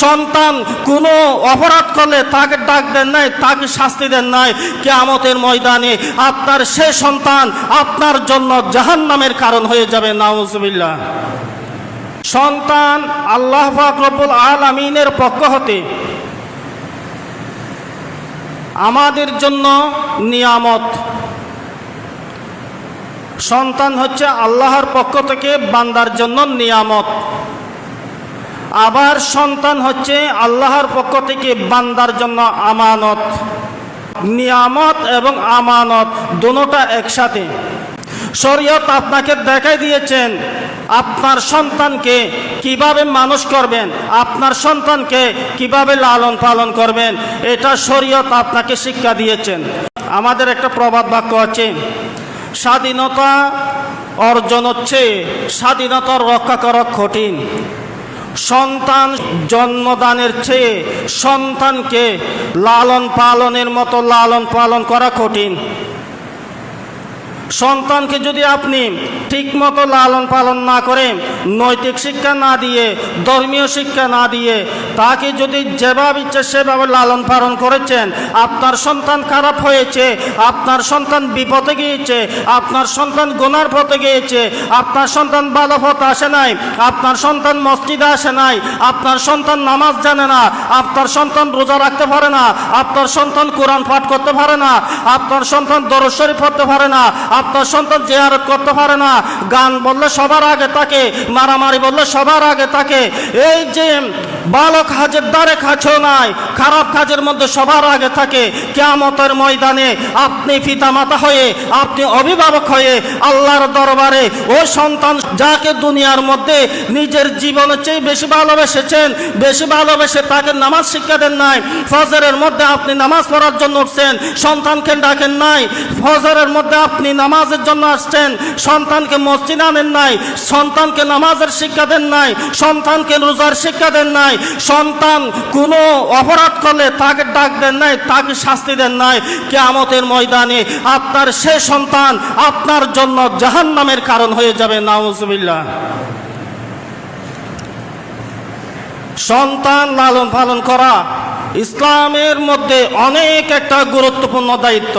সন্তান কোনো অপরাধ করলে তাকে ডাক দেন নাই, তাকে শাস্তি দেন নাই, কিয়ামতের ময়দানে আপনার সে সন্তান আপনার জন্য জাহান্নামের কারণ হয়ে যাবে। নাউজুবিল্লাহ। সন্তান আল্লাহ পাক রব্বুল আলামিনের পক্ষ হতে আমাদের জন্য নিয়ামত। সন্তান হচ্ছে আল্লাহর পক্ষ থেকে বান্দার জন্য নিয়ামত। আবার সন্তান হচ্ছে আল্লাহর পক্ষ থেকে বান্দার জন্য আমানত। নিয়ামত এবং আমানত দুটোটা একসাথে। শরীয়ত আপনাকে দেখাই দিয়েছেন আপনার সন্তানকে কিভাবে মানুষ করবেন, আপনার সন্তানকে কিভাবে লালন পালন করবেন, এটা শরীয়ত আপনাকে শিক্ষা দিয়েছেন। আমাদের একটা প্রবাদ বাক্য আছে, স্বাধীনতা অর্জন হচ্ছে স্বাধীনতা রক্ষা করা কঠিন। সন্তান জন্মদানের চেয়ে সন্তানকে লালন পালনের মতো লালন পালন করা কঠিন। সন্তানকে যদি আপনি ঠিকমতো লালন পালন না করে, নৈতিক শিক্ষা না দিয়ে, ধর্মীয় শিক্ষা না দিয়ে, তাকে যদি যেভাবে ইচ্ছে সেভাবে লালন পালন করেছেন, আপনার সন্তান খারাপ হয়েছে, আপনার সন্তান বিপদে গিয়েছে, আপনার সন্তান গুনার পথে গিয়েছে, আপনার সন্তান ভালো পথে আসে নাই, আপনার সন্তান মসজিদে আসে নাই, আপনার সন্তান নামাজ জানে না, আপনার সন্তান রোজা রাখতে পারে না, আপনার সন্তান কোরআন পাঠ করতে পারে না, আপনার সন্তান দরুদ শরীফ পড়তে পারে না, আপনার সন্তান জিয়ারত করতে পারে না, গান বললে সবার আগে থাকে, মারামারি বললে সবার আগে থাকে, এই যে ভালো কাজের দ্বারে কাছেও নাই, খারাপ কাজের মধ্যে সবার আগে থাকে, কিয়ামতের ময়দানে আপনি পিতামাতা হয়ে, আপনি অভিভাবক হয়ে আল্লাহর দরবারে ওই সন্তান যাকে দুনিয়ার মধ্যে নিজের জীবনের চেয়ে বেশি ভালোবেসেছেন, বেশি ভালোবেসে তাকে নামাজ শিক্ষা দেন নাই, ফজরের মধ্যে আপনি নামাজ পড়ার জন্য উঠছেন, সন্তানকে ডাকেন নাই, ফজরের মধ্যে আপনি নামাজের জন্য আসছেন, সন্তানকে মসজিদে আনেন নাই, সন্তানকে নামাজের শিক্ষা দেন নাই, সন্তানকে রোজার শিক্ষা দেন নাই, সন্তান কোনো অপরাধ করলে তাকে ডাক দেন নাই, তাকে শাস্তি দেন নাই, কিয়ামতের ময়দানে আপনার সে সন্তান আপনার জন্য জাহান্নামের কারণ হয়ে যাবে। নাউজুবিল্লাহ। সন্তান লালন পালন করা ইসলামের মধ্যে অনেক একটা গুরুত্বপূর্ণ দায়িত্ব।